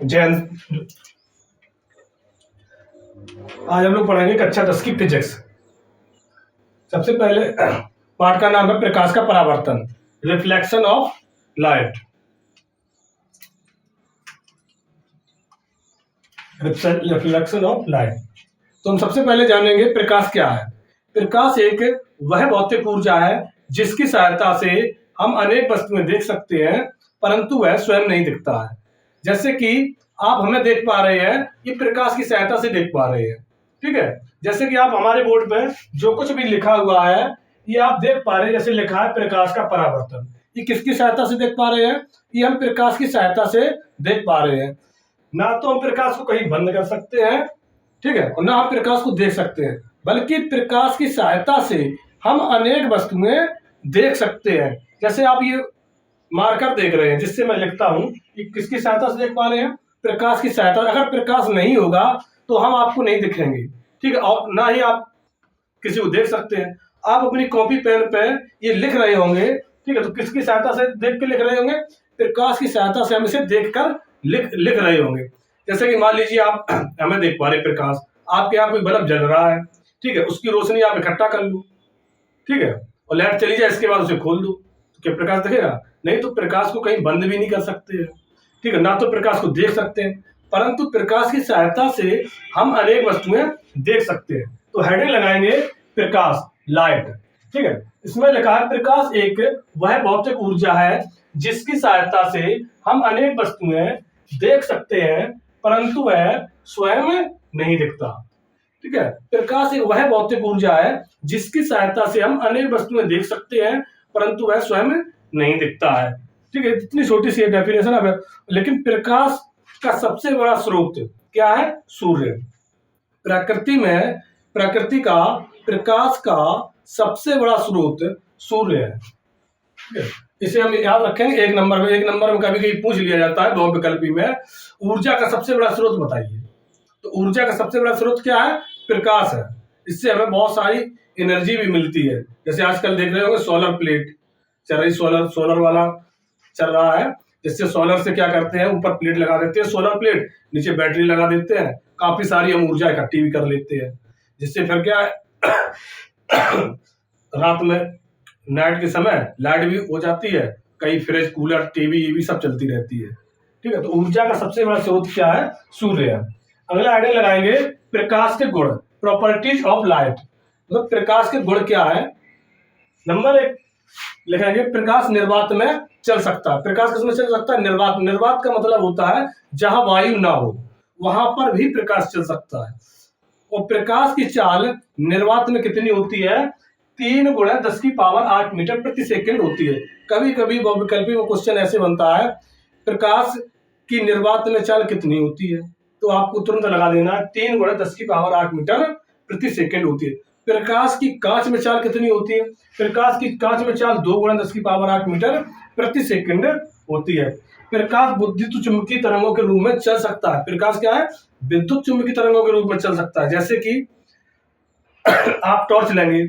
जैन आज हम लोग पढ़ेंगे कक्षा 10 की फिजिक्स। सबसे पहले पाठ का नाम है प्रकाश का परावर्तन, reflection of light. Reflection of light. तो हम सबसे पहले जानेंगे प्रकाश क्या है। प्रकाश एक वह भौतिक ऊर्जा है जिसकी सहायता से हम अनेक वस्तुएं देख सकते हैं, परंतु वह स्वयं नहीं दिखता है। जैसे कि आप हमें देख पा रहे हैं, ये प्रकाश की सहायता से देख पा रहे हैं। ठीक है, जैसे कि आप हमारे बोर्ड पे जो कुछ भी लिखा हुआ है ये आप देख पा रहे हैं। जैसे लिखा है प्रकाश का परावर्तन, ये किसकी सहायता से देख पा रहे हैं? ये हम प्रकाश की सहायता से देख पा रहे हैं। ना तो हम प्रकाश को कहीं बंद कर सकते हैं, ठीक है, और ना हम प्रकाश को देख सकते हैं, बल्कि प्रकाश की सहायता से हम अनेक वस्तुएं देख सकते हैं। जैसे आप ये मार्कर देख रहे हैं जिससे मैं लिखता हूं, ये किसकी सहायता से देख पा रहे हैं? प्रकाश की सहायता। अगर प्रकाश नहीं होगा तो हम आपको नहीं दिखेंगे, ठीक है, और ना ही आप किसी को देख सकते हैं। आप अपनी कॉपी पेन पे ये लिख रहे होंगे, ठीक है, तो किसकी सहायता से देख के लिख रहे होंगे? प्रकाश की सहायता से हम इसे देखकर लिख रहे होंगे। जैसे कि मान लीजिए आप हमें देख पा रहे प्रकाश, आपके यहाँ कोई बल्ब जल रहा है, ठीक है, उसकी रोशनी आप इकट्ठा कर लो, ठीक है, और लाइट चली जाए, इसके बाद उसे खोल दो, तो क्या प्रकाश दिखेगा? नहीं। तो प्रकाश को कहीं बंद भी नहीं कर सकते, ठीक है, ना तो प्रकाश को देख सकते हैं, परंतु प्रकाश की सहायता से हम अनेक वस्तुएं देख सकते हैं। तो हेडिंग लगाएंगे प्रकाश, लाइट, ठीक है। इसमें लिखा है प्रकाश एक वह भौतिक ऊर्जा है जिसकी सहायता से हम अनेक वस्तुएं देख सकते हैं, परंतु वह स्वयं नहीं दिखता। ठीक है, प्रकाश एक वह भौतिक ऊर्जा है जिसकी सहायता से हम अनेक वस्तुएं देख सकते हैं, परंतु वह स्वयं नहीं दिखता है। ठीक है, इतनी छोटी सी डेफिनेशन है। लेकिन प्रकाश का सबसे बड़ा स्रोत क्या है? सूर्य। प्रकृति का प्रकाश का सबसे बड़ा स्रोत सूर्य है। ठीक है, इसे हम याद रखेंगे। एक नंबर में कभी कभी पूछ लिया जाता है बहुविकल्पी में, ऊर्जा का सबसे बड़ा स्रोत बताइए। तो ऊर्जा का सबसे बड़ा स्रोत क्या है? प्रकाश है। इससे हमें बहुत सारी एनर्जी भी मिलती है। जैसे आजकल देख रहे होंगे सोलर प्लेट चल रही, सोलर वाला चल रहा है, जिससे सोलर से क्या करते हैं, ऊपर प्लेट लगा देते हैं सोलर प्लेट, नीचे बैटरी लगा देते हैं, काफी सारी हम ऊर्जा इकट्ठी भी कर लेते हैं, जिससे फिर क्या है रात में नाइट के समय लाइट भी हो जाती है, कई फ्रिज कूलर टीवी ये भी सब चलती रहती है। ठीक है, तो ऊर्जा का सबसे बड़ा स्रोत क्या है? सूर्य है। अगला हेडिंग लगाएंगे प्रकाश के गुण, प्रॉपर्टीज ऑफ लाइट। मतलब प्रकाश के गुण क्या है? नंबर 1 लिखेंगे प्रकाश निर्वात में चल सकता है। प्रकाश किसमें चल सकता है? निर्वात का मतलब होता है जहां वायु ना हो वहां पर भी प्रकाश चल सकता है। और प्रकाश की चाल निर्वात में कितनी होती है? 3 × 10⁸ मीटर प्रति सेकंड होती है। कभी कभी बहुविकल्पी में क्वेश्चन ऐसे बनता है, प्रकाश की निर्वात में चाल कितनी होती है? तो आपको तुरंत लगा देना है 3 × 10⁸ मीटर प्रति सेकंड होती है। प्रकाश की कांच में चाल कितनी होती है? प्रकाश की कांच में चाल 2 × 10⁸ मीटर प्रति सेकंड होती है। प्रकाश विद्युत चुंबकीय तरंगों के रूप में चल सकता है। प्रकाश क्या है? विद्युत चुंबकीय तरंगों के रूप में चल सकता है। जैसे कि आप टॉर्च लेंगे,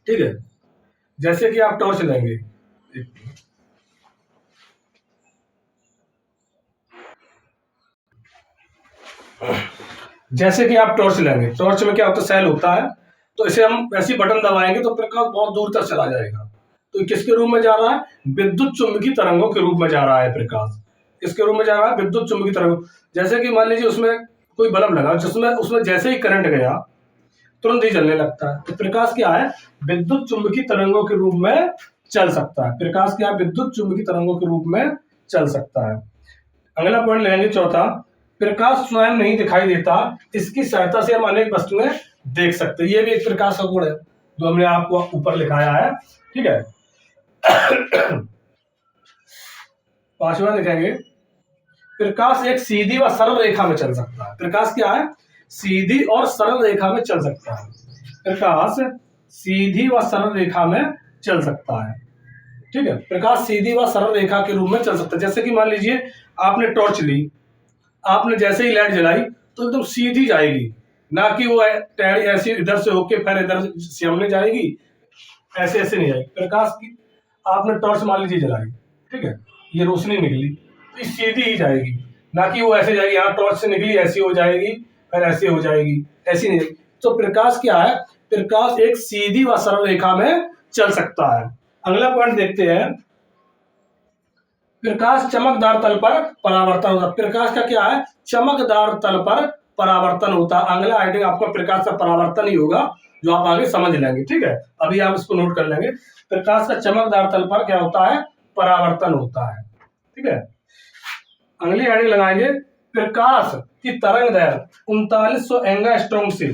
ठीक है, जैसे कि आप टॉर्च लेंगे, टॉर्च में क्या होता है? सेल होता है, तो इसे हम ऐसी बटन दबाएंगे तो प्रकाश बहुत दूर तक चला जाएगा। तो किसके रूप में जा रहा है? विद्युत चुंबकीय तरंगों के रूप में जा रहा है प्रकाश। किसके रूप में जा रहा है? विद्युत चुंबकीय तरंगों। जैसे कि मान लीजिए उसमें कोई बल्ब लगा, जिसमें उसमें जैसे ही करंट गया तुरंत ही जलने लगता है। तो प्रकाश क्या है? विद्युत चुंबकीय तरंगों के रूप में चल सकता है। प्रकाश क्या है? विद्युत चुंबकीय तरंगों के रूप में चल सकता है। अगला पॉइंट लेंगे चौथा, प्रकाश स्वयं नहीं दिखाई देता, इसकी सहायता से हम अनेक वस्तुएं देख सकते हैं। ये भी एक प्रकाश का गुण है जो हमने आपको ऊपर लिखाया है। ठीक है, 5वां लिखेंगे प्रकाश एक सीधी व सरल रेखा में चल सकता है। प्रकाश क्या है? सीधी और सरल रेखा में चल सकता है। प्रकाश सीधी व सरल रेखा में चल सकता है। ठीक है, प्रकाश सीधी व सरल रेखा के रूप में चल सकता है। जैसे कि मान लीजिए आपने टॉर्च ली, आपने जैसे ही लाइट जलाई तो एकदम सीधी जाएगी, ना कि वो टैडी ऐसी इधर से होके फिर इधर सामने जाएगी, ऐसे ऐसे नहीं जाएगी। प्रकाश की आपने टॉर्च मान लीजिए जलाई, ठीक है, ये रोशनी निकली तो ये सीधी ही जाएगी, ना कि वो ऐसे जाएगी, यहाँ टॉर्च से निकली ऐसी हो जाएगी फिर ऐसे हो जाएगी, ऐसी नहीं। तो प्रकाश क्या है? प्रकाश एक सीधी व सरल रेखा में चल सकता है। अगला पॉइंट देखते हैं, प्रकाश चमकदार तल पर परावर्तन होता है। प्रकाश का क्या है? चमकदार तल पर परावर्तन होता है। अगला आइडिंग आपका प्रकाश का परावर्तन ही होगा, जो आप आगे समझ लेंगे, ठीक है। अभी आप इसको नोट कर लेंगे, प्रकाश का चमकदार तल पर क्या होता है? परावर्तन होता है, ठीक है। अगली आइडिंग लगाएंगे, प्रकाश की तरंग दैर्घ्य 3900 एंगास्ट्रॉम से,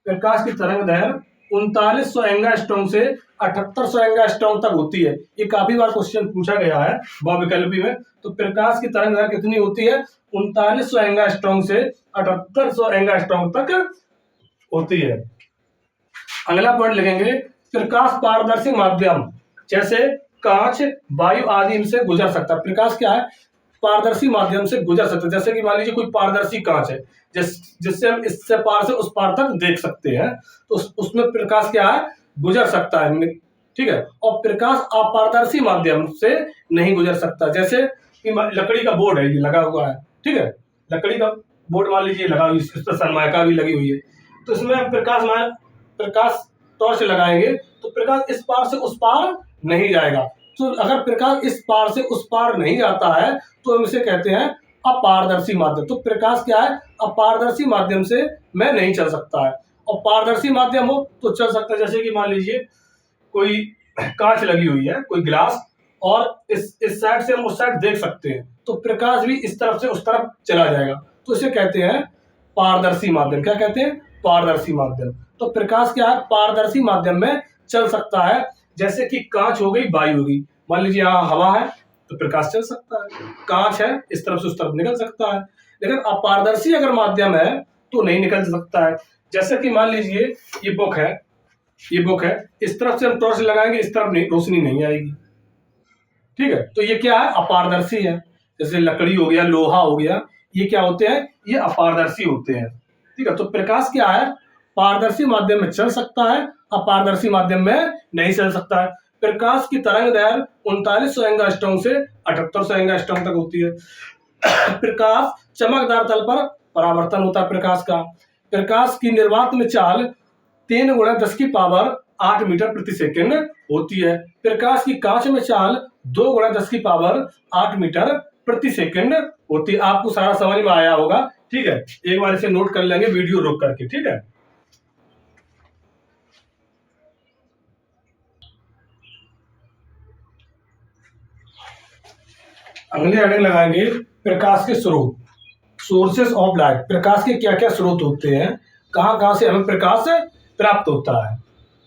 प्रकाश की तरंग दैर्घ्य 3900 एंगास्ट्रॉम से 7800 एंगास्ट्रॉम तक होती है। ये काफी बार क्वेश्चन पूछा गया है बहुविकल्पी में। तो प्रकाश की तरंग दैर्घ्य कितनी होती है? 3900 एंगास्ट्रॉम से 7800 एंगास्ट्रॉम तक होती है। अगला पॉइंट लिखेंगे, प्रकाश पारदर्शी माध्यम जैसे कांच, वायु आदि से गुजर सकता है। प्रकाश क्या है? पारदर्शी माध्यम से गुजर सकते हैं। जैसे कि मान लीजिए कोई पारदर्शी कांच है, जिससे हम इससे पार से उस पार तक देख सकते हैं, तो उसमें प्रकाश क्या है? गुजर सकता है, ठीक है। और प्रकाश अपारदर्शी माध्यम से नहीं गुजर सकता। जैसे कि लकड़ी का बोर्ड है, ये लगा हुआ है, ठीक है, लकड़ी का बोर्ड मान लीजिए लगा हुआ, इस पर सनमाइका भी लगी हुई है, तो इसमें प्रकाश टॉर्च लगाएंगे तो प्रकाश इस पार से उस पार नहीं जाएगा। तो अगर प्रकाश इस पार से उस पार नहीं जाता है तो हम इसे कहते हैं अपारदर्शी माध्यम। तो प्रकाश क्या है? अपारदर्शी माध्यम से मैं नहीं चल सकता है। और पारदर्शी माध्यम हो तो चल सकता है। जैसे कि मान लीजिए कोई कांच लगी हुई है, कोई ग्लास, और इस साइड से हम उस साइड देख सकते हैं, तो प्रकाश भी इस तरफ से उस तरफ चला जाएगा, तो इसे कहते हैं पारदर्शी माध्यम। क्या कहते हैं? पारदर्शी माध्यम। तो प्रकाश क्या है? पारदर्शी माध्यम में चल सकता है। जैसे कि कांच हो गई, वायु होगी, मान लीजिए यहाँ हवा है तो प्रकाश चल सकता है, कांच है इस तरफ से उस तरफ निकल सकता है। लेकिन अपारदर्शी अगर माध्यम है तो नहीं निकल सकता है। जैसे कि मान लीजिए ये बुक है, ये बुक है, इस तरफ से हम टॉर्च लगाएंगे, इस तरफ रोशनी नहीं आएगी, ठीक है। तो ये क्या है? अपारदर्शी है। जैसे लकड़ी हो गया, लोहा हो गया, ये क्या होते हैं? ये अपारदर्शी होते हैं, ठीक है। तो प्रकाश क्या है? पारदर्शी माध्यम में चल सकता है, अपारदर्शी माध्यम में नहीं चल सकता है। प्रकाश की तरंग दैर्घ्य 3900 एंगास्ट्रॉम से 7800 एंगास्ट्रॉम तक होती है। प्रकाश चमकदार तल पर परावर्तन होता है। प्रकाश की निर्वात में चाल 3 × 10⁸ मीटर प्रति सेकंड होती है। प्रकाश की कांच में चाल 2 × 10⁸ मीटर प्रति सेकंड होती है। आपको सारा समझ में आया होगा, ठीक है। एक बार इसे नोट कर लेंगे वीडियो रोक करके, ठीक है। अगले हेडिंग लगाएंगे, प्रकाश के स्रोत, सोर्सेस ऑफ लाइट। प्रकाश के क्या क्या स्रोत होते हैं, कहां कहां से हमें प्रकाश प्राप्त होता है,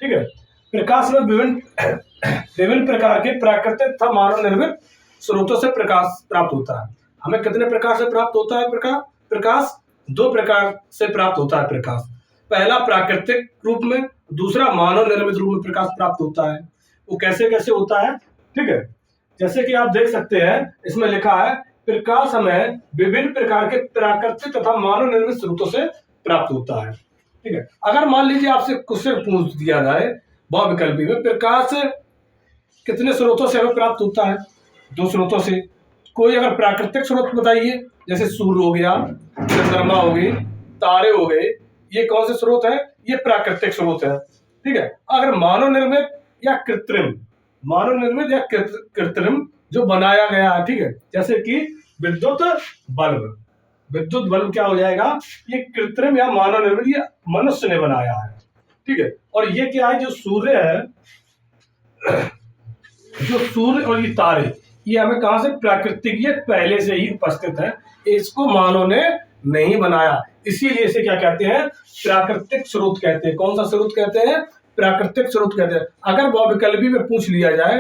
ठीक है। प्रकाश में विभिन्न प्रकार के प्राकृतिक तथा मानव निर्मित स्रोतों से प्रकाश प्राप्त होता है। हमें कितने प्रकार से प्राप्त होता है प्रकाश? 2 प्रकार से प्राप्त होता है प्रकाश। पहला प्राकृतिक रूप में, दूसरा मानव निर्मित रूप में प्रकाश प्राप्त होता है। वो कैसे कैसे होता है, ठीक है। जैसे कि आप देख सकते हैं, इसमें लिखा है प्रकाश हमें विभिन्न प्रकार के प्राकृतिक तथा मानव निर्मित स्रोतों से प्राप्त होता है, ठीक है। अगर मान लीजिए आपसे क्वेश्चन पूछ दिया जाए बहुविकल्पी में, प्रकाश कितने स्रोतों से हमें प्राप्त होता है? 2 स्रोतों से। कोई अगर प्राकृतिक स्रोत बताइए, जैसे सूर्य हो गया, चंद्रमा हो गई, तारे हो गए, ये कौन से स्रोत है? ये प्राकृतिक स्रोत है, ठीक है। अगर मानव निर्मित या कृत्रिम जो बनाया गया है, ठीक है, जैसे कि विद्युत बल्ब क्या हो जाएगा? ये कृत्रिम या मानव निर्मित, ये मनुष्य ने बनाया है, ठीक है। और ये क्या है? जो सूर्य है, जो सूर्य और ये तारे, ये हमें कहां से? प्राकृतिक, ये पहले से ही उपस्थित है, इसको मानव ने नहीं बनाया, इसीलिए इसे क्या कहते हैं? प्राकृतिक स्रोत कहते हैं। कौन सा स्रोत कहते हैं? प्राकृतिक स्रोत कहते हैं। अगर बहुविकल्पी में पूछ लिया जाए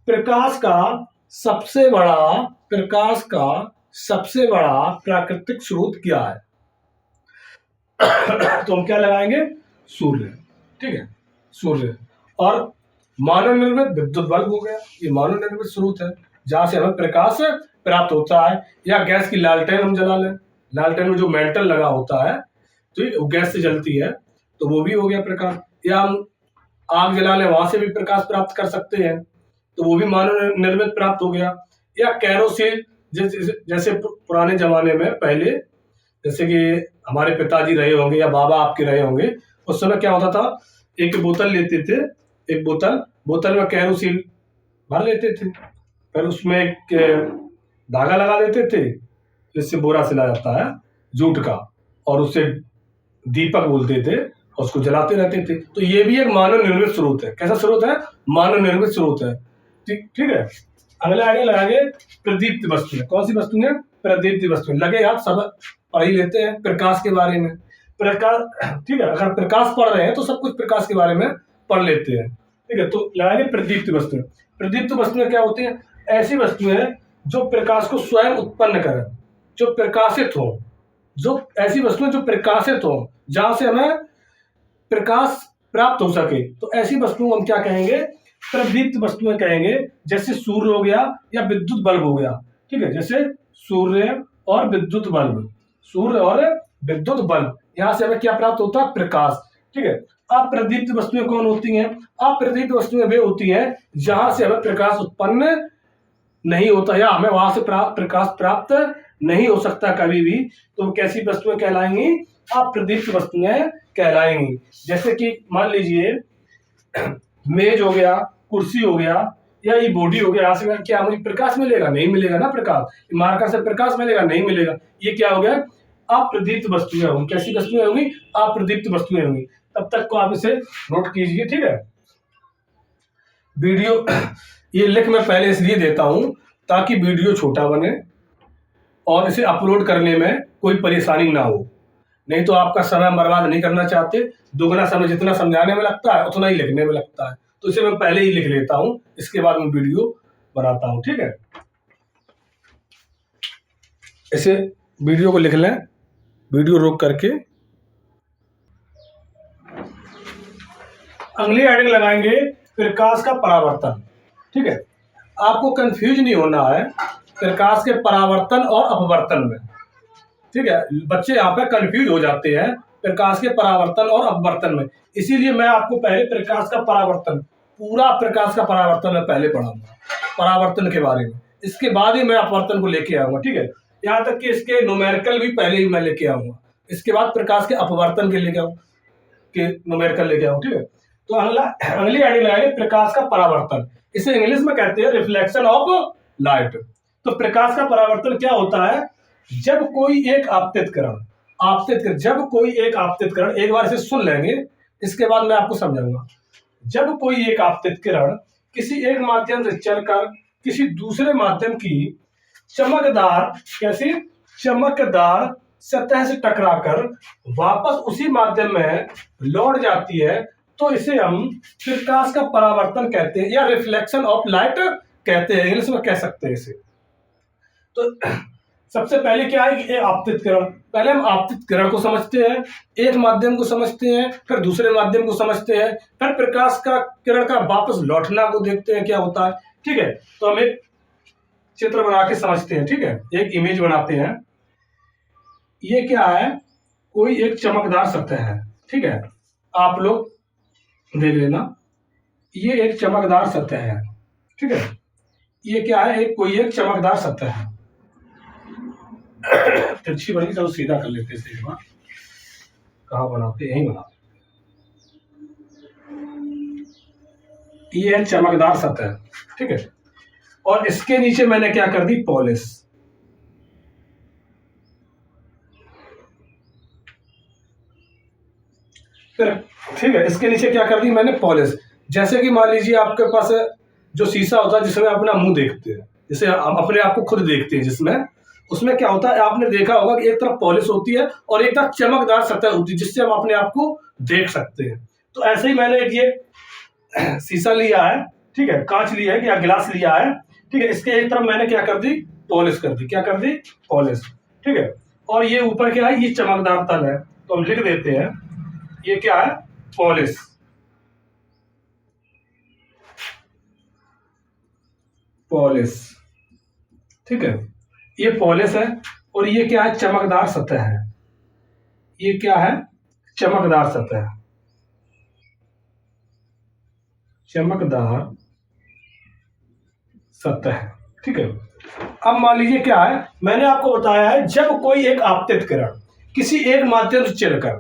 प्रकाश का सबसे बड़ा प्राकृतिक स्रोत क्या है, तो हम क्या लगाएंगे? सूर्य, ठीक है, सूर्य। और मानव निर्मित विद्युत बल्ब हो गया, ये मानव निर्मित स्रोत है, जहां से हमें प्रकाश प्राप्त होता है। या गैस की लालटेन हम जला लें, लालटेन में जो मेटल लगा होता है, तो वो गैस से जलती है, तो वो भी हो गया प्रकाश। या हम आग जला लें, वहां से भी प्रकाश प्राप्त कर सकते हैं, तो वो भी मानव निर्मित प्राप्त हो गया। या कैरोसिल, जैसे पुराने जमाने में पहले, जैसे कि हमारे पिताजी रहे होंगे या बाबा आपके रहे होंगे, उस समय क्या होता था, एक बोतल लेते थे, एक बोतल में कैरोसिल भर लेते थे, फिर उसमें एक धागा लगा देते थे जिससे बोरा सिला जाता है जूट का, और उससे दीपक बोलते थे, और उसको जलाते रहते थे। तो ये भी एक मानव निर्मित स्रोत है। कैसा स्रोत है? मानव निर्मित स्रोत है। ठीक है। अगला आइडिया लगाएंगे प्रदीप्त वस्तुएं। कौन सी वस्तुएं? प्रदीप्त वस्तुएं। लगे आप सब पढ़ ही लेते हैं प्रकाश के बारे में। प्रकाश, ठीक है, अगर प्रकाश पढ़ रहे हैं तो सब कुछ प्रकाश के बारे में पढ़ लेते हैं। ठीक है, तो लगाएंगे प्रदीप्त वस्तुएं। प्रदीप्त वस्तुएं क्या होती हैं? ऐसी वस्तुएं जो प्रकाश को स्वयं उत्पन्न करें, जो प्रकाशित हो, जो ऐसी वस्तुएं जो प्रकाशित हो, जहां से हमें प्रकाश प्राप्त हो सके, तो ऐसी वस्तुओं हम क्या कहेंगे? प्रदीप्त वस्तुएं कहेंगे। जैसे सूर्य हो गया या विद्युत बल्ब हो गया। ठीक है, जैसे सूर्य और विद्युत बल्ब, सूर्य और विद्युत बल्ब, यहां से हमें क्या प्राप्त होता है? प्रकाश। ठीक है। अप्रदीप्त वस्तुएं कौन होती हैं? अप्रदीप्त वस्तुएं वे होती हैं जहां से हमें प्रकाश उत्पन्न नहीं होता या हमें वहां से प्रकाश प्राप्त नहीं हो सकता कभी भी। तो कैसी वस्तुएं कहलाएंगी? अप्रदीप्त वस्तुएं कहलाएंगी। जैसे कि मान लीजिए मेज हो गया, कुर्सी हो गया, या ये बॉडी हो गया, यहाँ से क्या मुझे प्रकाश मिलेगा? नहीं मिलेगा ना प्रकाश। मार्कर से प्रकाश मिलेगा? नहीं मिलेगा। ये क्या हो गया? अप्रदीप्त वस्तुएं होंगी। कैसी वस्तुएं होंगी? अप्रदीप्त वस्तुएं होंगी। तब तक को आप इसे नोट कीजिए। ठीक है। वीडियो ये लिख मैं पहले इसलिए देता हूं ताकि वीडियो छोटा बने और इसे अपलोड करने में कोई परेशानी ना हो। नहीं तो आपका समय बर्बाद नहीं करना चाहते। दुगना समय जितना समझाने में लगता है उतना ही लिखने में लगता है, तो इसे मैं पहले ही लिख लेता हूं, इसके बाद मैं वीडियो बनाता हूं। ठीक है, इसे वीडियो को लिख लें, वीडियो रोक करके। अगली हेडिंग लगाएंगे प्रकाश का परावर्तन। ठीक है, आपको कंफ्यूज नहीं होना है प्रकाश के परावर्तन और अपवर्तन में। ठीक है, बच्चे यहाँ पे कंफ्यूज हो जाते हैं प्रकाश के परावर्तन और अपवर्तन में। इसीलिए मैं आपको पहले प्रकाश का परावर्तन, पूरा प्रकाश का परावर्तन मैं पहले पढ़ाऊंगा, परावर्तन के बारे में। इसके बाद ही मैं अपवर्तन को लेके आऊंगा। ठीक है, यहाँ तक कि इसके न्यूमेरिकल भी पहले ही मैं लेके आऊंगा। इसके बाद प्रकाश के अपवर्तन के लेके आऊँ, के न्यूमेरिकल लेके आऊँ। ठीक है, तो अगली हेडिंग लगाएंगे प्रकाश का परावर्तन। इसे इंग्लिश में कहते हैं रिफ्लेक्शन ऑफ लाइट। तो प्रकाश का परावर्तन क्या होता है? जब कोई एक आपतित किरण, जब कोई एक आपतित किरण, एक बार इसे सुन लेंगे, इसके बाद मैं आपको समझाऊंगा। जब कोई एक आपतित किरण किसी एक माध्यम से चलकर किसी दूसरे माध्यम की चमकदार, कैसी चमकदार सतह से टकराकर वापस उसी माध्यम में लौट जाती है, तो इसे हम प्रकाश का परावर्तन कहते हैं, या रिफ्लेक्शन ऑफ लाइट कहते हैं, इंग्लिश में कह सकते हैं इसे। तो सबसे पहले क्या है कि आपतित किरण, पहले हम आपतित किरण को समझते हैं, एक माध्यम को समझते हैं, फिर दूसरे माध्यम को समझते हैं, फिर प्रकाश का किरण का वापस लौटना को देखते हैं क्या होता है। ठीक है, तो हम एक चित्र बना के समझते हैं। ठीक है, एक इमेज बनाते हैं। ये क्या है? कोई एक चमकदार सतह है। ठीक है, आप लोग देख लेना, ये एक चमकदार सतह है। ठीक है, ये क्या है? कोई एक चमकदार सतह है। तिरछी बनी, चलो सीधा कर लेते हैं। कहाँ बनाते? यहीं बनाते। ये है चमकदार सतह। ठीक है, और इसके नीचे मैंने क्या कर दी? पॉलिश। फिर ठीक है, इसके नीचे क्या कर दी मैंने? पॉलिश। जैसे कि मान लीजिए आपके पास जो शीशा होता है जिसमें अपना मुंह देखते हैं, जिसे हम अपने आप को खुद देखते हैं, जिसमें, उसमें क्या होता है? आपने देखा होगा कि एक तरफ पॉलिश होती है और एक तरफ चमकदार सतह होती है जिससे हम अपने आप को देख सकते हैं। तो ऐसे ही मैंने एक ये शीशा लिया है। ठीक है, कांच लिया है या गिलास लिया है। ठीक है, इसके एक तरफ मैंने क्या कर दी? पॉलिश कर दी। क्या कर दी? पॉलिश। ठीक है, और ये ऊपर क्या है? ये चमकदार तल है, तो हम लिख देते हैं ये क्या है? पॉलिश। पॉलिश। ठीक है, ये पॉलिश है, और ये क्या है? चमकदार सतह है। ये क्या है? चमकदार सतह, चमकदार सतह। ठीक है, अब मान लीजिए क्या है, मैंने आपको बताया है जब कोई एक आपतित किरण किसी एक माध्यम से चलकर,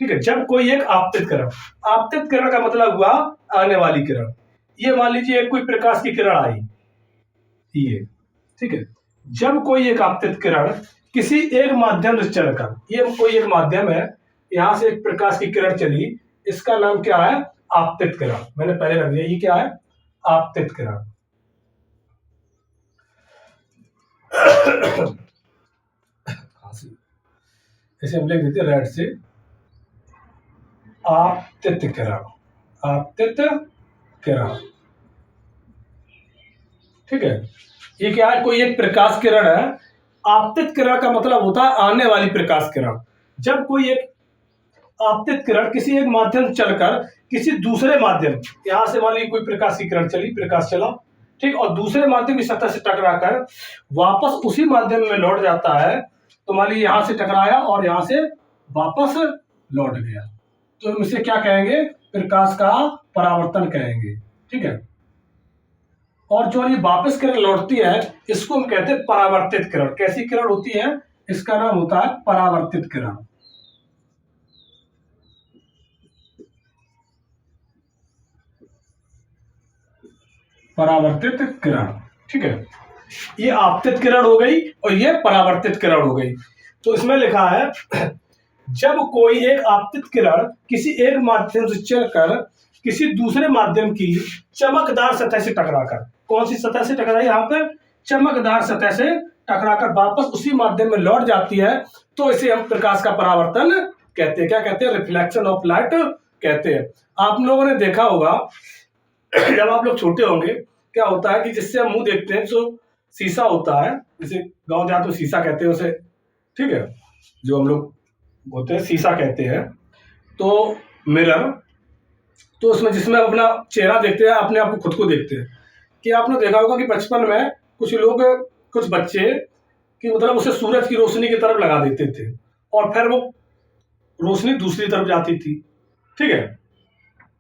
ठीक है, जब कोई एक आपतित किरण का मतलब हुआ आने वाली किरण। ये मान लीजिए कोई प्रकाश की किरण आई, ये ठीक है, जब कोई एक आपतित किरण किसी एक माध्यम से चलकर, ये कोई एक माध्यम है, यहां से एक प्रकाश की किरण चली, इसका नाम क्या है, आपतित किरण। मैंने पहले रख दिया, ये क्या है, आपतित किरण। इसे हम लिख देते रेड से, आपतित किरण, आपतित किरण, ठीक है। ये क्या है, कोई एक प्रकाश किरण है। आपतित किरण का मतलब होता है आने वाली प्रकाश किरण। जब कोई एक आपतित किरण किसी एक माध्यम से चलकर किसी दूसरे माध्यम, यहां से मान लीजिए कोई प्रकाश की किरण चली, प्रकाश चला, ठीक, और दूसरे माध्यम की सतह से टकराकर वापस उसी माध्यम में लौट जाता है, तो मान लीजिए यहां से टकराया और यहां से वापस लौट गया, तो हम इसे क्या कहेंगे, प्रकाश का परावर्तन कहेंगे, ठीक है। और जो ये वापस किरण लौटती है, इसको हम कहते हैं परावर्तित किरण। कैसी किरण होती है, इसका नाम होता है परावर्तित किरण। परावर्तित किरण, ठीक है। ये आपतित किरण हो गई और ये परावर्तित किरण हो गई। तो इसमें लिखा है जब कोई एक आपतित किरण किसी एक माध्यम से चलकर किसी दूसरे माध्यम की चमकदार सतह से टकराकर, कौन सी सतह से टकराई, यहाँ पे चमकदार सतह से टकराकर वापस उसी माध्यम में लौट जाती है, तो इसे हम प्रकाश का परावर्तन कहते हैं। क्या कहते हैं, रिफ्लेक्शन ऑफ लाइट कहते हैं। आप लोगों ने देखा होगा जब आप लोग छोटे होंगे, क्या होता है कि जिससे हम मुंह देखते हैं, जो शीशा होता है, जैसे गांव देहात में शीशा कहते हैं उसे, ठीक है, जो हम लोग होते हैं शीशा कहते हैं, तो मिरर, तो उसमें जिसमें अपना चेहरा देखते हैं, अपने आप को खुद को देखते हैं। कि आपने देखा होगा कि बचपन में कुछ लोग, कुछ बच्चे कि मतलब उसे सूरज की रोशनी की तरफ लगा देते थे और फिर वो रोशनी दूसरी तरफ जाती थी, ठीक है,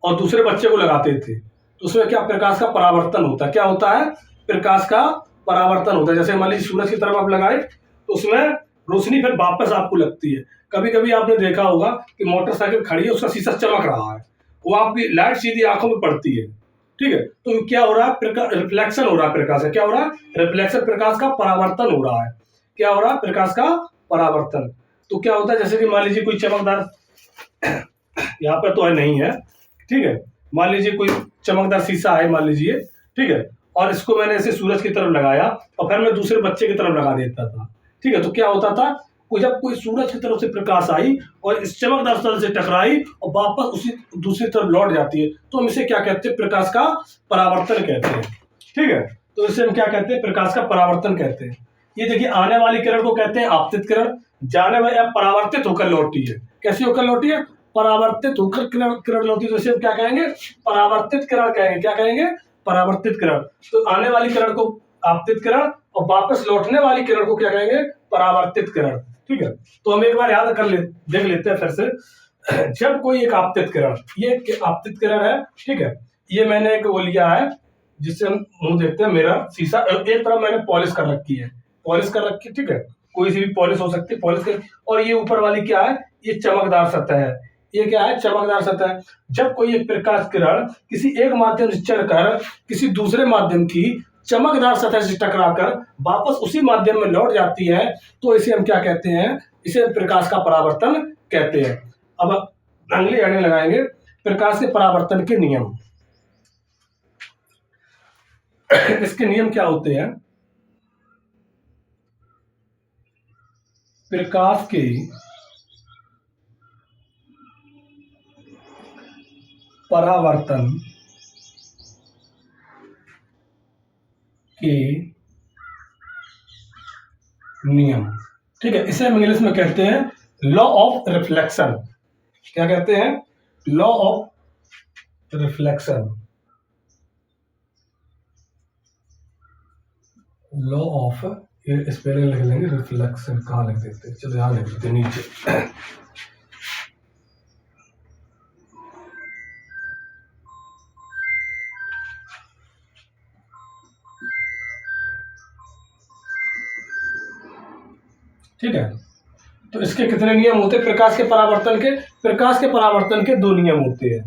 और दूसरे बच्चे को लगाते थे, तो उसमें क्या प्रकाश का परावर्तन होता है, क्या होता है, प्रकाश का परावर्तन होता है। जैसे मान लीजिए सूरज की तरफ आप लगाए तो उसमें रोशनी फिर वापस आपको लगती है। कभी कभी आपने देखा होगा कि मोटरसाइकिल खड़ी है, उसका शीशा चमक रहा है, वो आपकी लाइट सीधी आंखों में पड़ती है, ठीक है, तो क्या हो रहा है, रिफ्लेक्शन हो रहा है प्रकाश का, क्या हो रहा है, रिफ्लेक्शन, प्रकाश का परावर्तन हो रहा है। क्या हो रहा है, प्रकाश का परावर्तन। तो क्या होता है, जैसे कि मान लीजिए कोई चमकदार, यहाँ पर तो है नहीं है, ठीक है, मान लीजिए कोई चमकदार शीशा है, मान लीजिए, ठीक है, और इसको मैंने ऐसे सूरज की तरफ लगाया और फिर मैं दूसरे बच्चे की तरफ लगा देता था, ठीक है, तो क्या होता था, कोई जब कोई सूरज की तरफ से प्रकाश आई और इस चमकदार स्थल से टकराई और वापस उसी दूसरी तरफ लौट जाती है, तो हम इसे क्या कहते हैं, प्रकाश का परावर्तन कहते हैं, ठीक है। तो इसे हम क्या कहते हैं, प्रकाश का परावर्तन कहते हैं। ये देखिए आने वाली किरण को कहते हैं आपतित किरण, जाने वाली परावर्तित होकर लौटती है। कैसी होकर लौटी है, परावर्तित होकर किरण किरण लौटी, तो इसे हम क्या कहेंगे, परावर्तित किरण कहेंगे। क्या कहेंगे, परावर्तित किरण। तो आने वाली किरण को आपतित किरण और वापस लौटने वाली किरण को क्या कहेंगे, परावर्तित किरण, ठीक है। तो हम एक बार याद कर देख लेते हैं फिर से। जब कोई एक आपतित किरण, ये एक आपतित किरण है, ठीक है, ये मैंने एक वो लिया है जिससे हम मुंह देखते हैं, मेरा शीशा एक तरफ मैंने पॉलिश कर रखी है, पॉलिश कर रखी, ठीक है, कोई सी भी पॉलिश हो सकती है, पॉलिश कर, और ये ऊपर वाली क्या है, ये चमकदार सतह है, ये क्या है, चमकदार सतह। जब कोई एक प्रकाश किरण किसी एक माध्यम से चलकर किसी दूसरे माध्यम की चमकदार सतह से टकराकर वापस उसी माध्यम में लौट जाती है, तो इसे हम क्या कहते हैं, इसे प्रकाश का परावर्तन कहते हैं। अब अगली हेडिंग लगाएंगे, प्रकाश के परावर्तन के नियम। इसके नियम क्या होते हैं, प्रकाश के परावर्तन के नियम, ठीक है, इसे हम इंग्लिश में कहते हैं लॉ ऑफ रिफ्लेक्शन। क्या कहते हैं, law of reflection, law of, spelling लिख लेंगे, रिफ्लेक्शन कहाँ लिख देते हैं, चलो यहाँ लिख देते नीचे। ठीक है। तो इसके कितने नियम होते हैं? प्रकाश के परावर्तन के दो नियम होते हैं।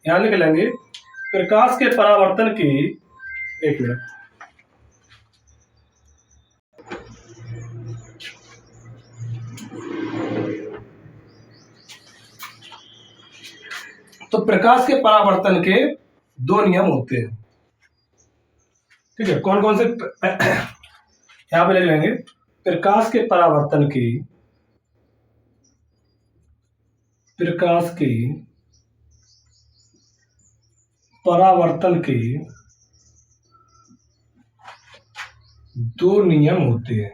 यहाँ लिख लेंगे प्रकाश के परावर्तन के, एक मिनट, तो प्रकाश के परावर्तन के दो नियम होते हैं। ठीक है, कौन कौन से? यहां पे लिख लेंगे प्रकाश के परावर्तन के दो नियम होते हैं।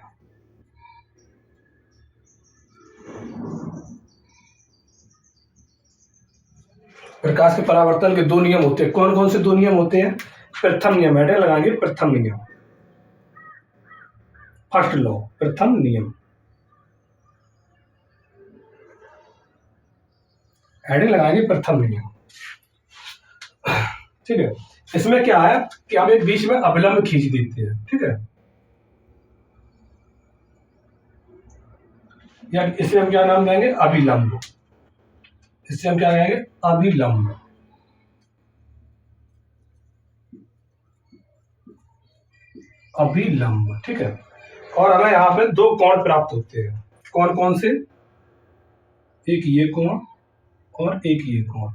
प्रकाश के परावर्तन के दो नियम होते हैं। कौन कौन से दो नियम होते हैं? प्रथम नियम, हेडिंग लगाएंगे प्रथम नियम, फर्स्ट लॉ, प्रथम नियम, हेडिंग लगाएंगे प्रथम नियम। ठीक है, इसमें क्या है कि हम एक बीच में अभिलंब खींच देते हैं। ठीक है, या इसे हम क्या नाम देंगे? अभिलंब। इससे हम क्या कहेंगे? अभिलंब। अभिलंब। ठीक है, और हमें यहाँ पे दो कोण प्राप्त होते हैं। कौन कौन से? एक ये कोण और एक ये कोण।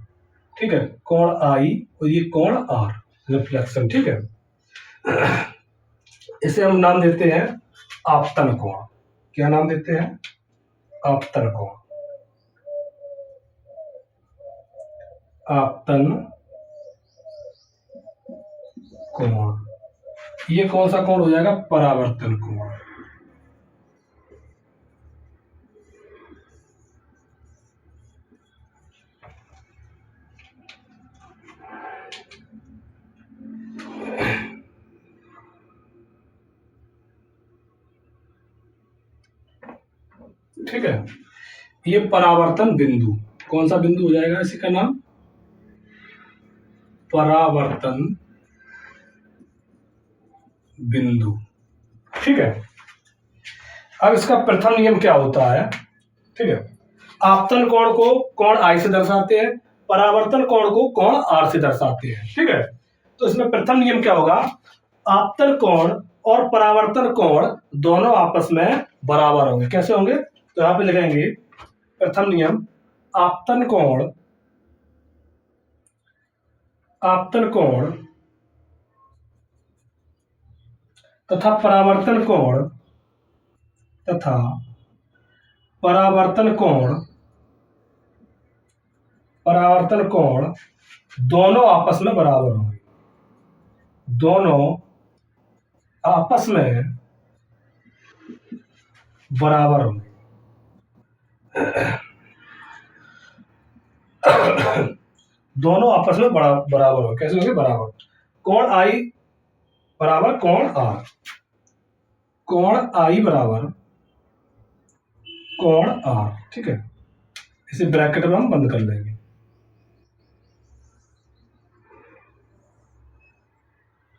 ठीक है, कोण आई और ये कोण आर, रिफ्लेक्शन। ठीक है, इसे हम नाम देते हैं आपतन कोण। क्या नाम देते हैं? आपतन कोण। आपतन कोण। ये कौन सा कोण हो जाएगा? परावर्तन कोण। ठीक है, ये परावर्तन बिंदु, कौन सा बिंदु हो जाएगा? इसी का नाम परावर्तन बिंदु। ठीक है, अब इसका प्रथम नियम क्या होता है? ठीक है, आपतन कोण को कोण आई से दर्शाते हैं, परावर्तन कोण को कोण आर से दर्शाते हैं। ठीक है, तो इसमें प्रथम नियम क्या होगा? आपतन कोण और परावर्तन कोण दोनों आपस में बराबर होंगे। कैसे होंगे? तो यहां पे लिखेंगे प्रथम नियम, आपतन कोण तथा परावर्तन कोण दोनों आपस में बराबर होंगे। दोनों आपस में बराबर होंगे। दोनों आपस में बराबर होंगे। कैसे होंगे? बराबर। कोण आई बराबर कोण आर, कोण आई बराबर कोण आर। ठीक है, इसे ब्रैकेट में हम बंद कर लेंगे।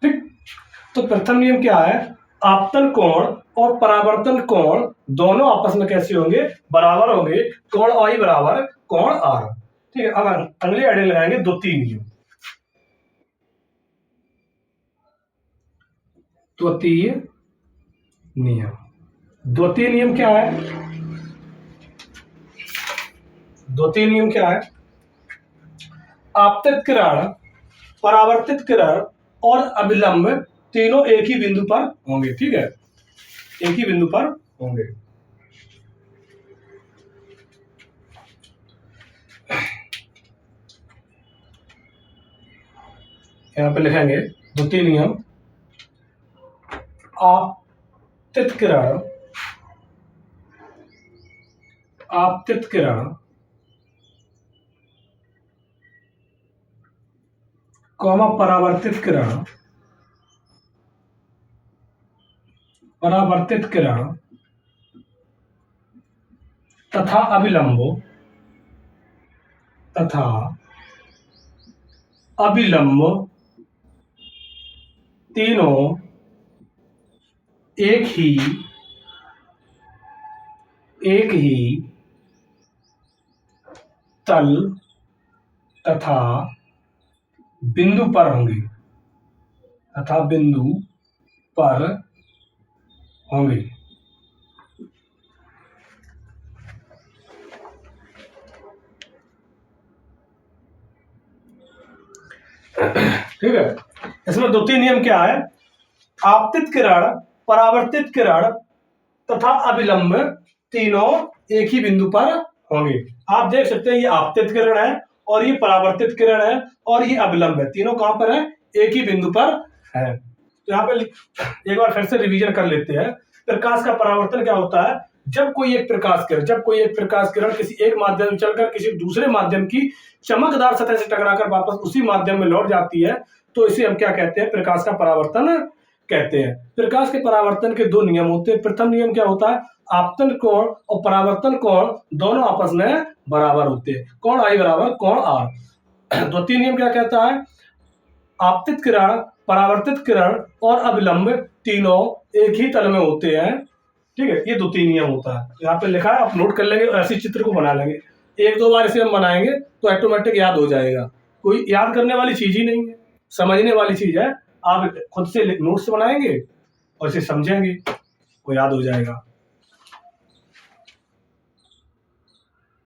ठीक, तो प्रथम नियम क्या है? आपतन कोण और परावर्तन कोण दोनों आपस में कैसे होंगे? बराबर होंगे। कोण आई बराबर कोण आर। ठीक है, अब अगली हेडिंग लगाएंगे द्वितीय नियम। द्वितीय नियम, द्वितीय नियम क्या है? द्वितीय नियम क्या है? आपतित किरण, परावर्तित किरण और अभिलंब तीनों एक ही बिंदु पर होंगे। ठीक है, एक ही बिंदु पर होंगे। यहां पे लिखेंगे द्वितीय नियम, आपतित किरण कौमा परावर्तित किरण तथा अभिलंब तीनों एक ही एक ही तल तथा बिंदु पर होंगे, ठीक है। इसमें दो तीन नियम क्या है, आपतित किरण, परावर्तित किरण तथा अभिलंब तीनों एक ही बिंदु पर होंगे। आप देख सकते हैं ये आपतित किरण है और ये परावर्तित किरण है और ये अभिलंब है, तीनों कहां पर है, एक ही बिंदु पर है। तो यहाँ पे एक बार फिर से रिवीजन कर लेते हैं। प्रकाश का परावर्तन क्या होता है, जब कोई एक प्रकाश किरण किसी एक माध्यम में चलकर किसी दूसरे माध्यम की चमकदार सतह से टकराकर वापस उसी माध्यम में लौट जाती है, तो इसे हम क्या कहते हैं, प्रकाश का परावर्तन कहते हैं। प्रकाश के परावर्तन के दो नियम होते हैं। प्रथम नियम क्या होता है, आपतन कोण और परावर्तन कोण दोनों आपस में बराबर होते हैं, कोण आई बराबर कोण आर। द्वितीय नियम क्या कहता है, आपतित किरण, परावर्तित किरण और अभिलंब तीनों एक ही तल में होते हैं, ठीक है। ये दो तीन नियम होता है, यहाँ पे लिखा है, आप नोट कर लेंगे, ऐसे चित्र को बना लेंगे, एक दो बार इसे हम बनाएंगे तो ऑटोमेटिक याद हो जाएगा। कोई याद करने वाली चीज ही नहीं है, समझने वाली चीज है। आप खुद से नोट्स बनाएंगे और इसे समझेंगे, वो याद हो जाएगा।